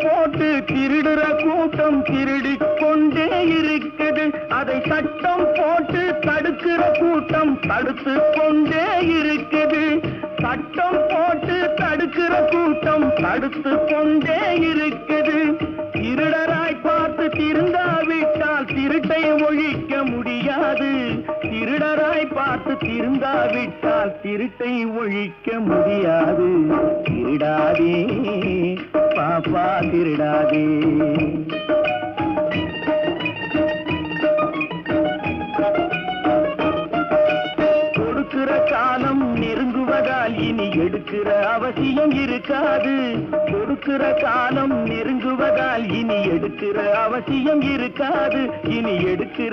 போட்டு திருடுற கூட்டம் திருடிக் கொண்டே இருக்குது. அதை சட்டம் போட்டு தடுக்கிற கூட்டம் தடுத்து கொண்டே இருக்குது. சட்டம் போட்டு தடுக்கிற கூட்டம் தடுத்து கொண்டே இருக்குது. திருடராய் பார்த்து திருந்தாவிட்டால் திருட்டை ஒழிக்க முடியாது. திருடராய் பார்த்து திருந்தாவிட்டால் திருட்டை ஒழிக்க முடியாது. திருடாதே பாப்பா திருடாதே. கொடுக்கிற காலம் நெருங்குவதால் இனி எடுக்கிற அவசியம் இருக்காது. கொடுக்கிற காலம் நெருங்குவதால் இனி எடுக்கிற அவசியம் இருக்காது. இனி எடுக்கிற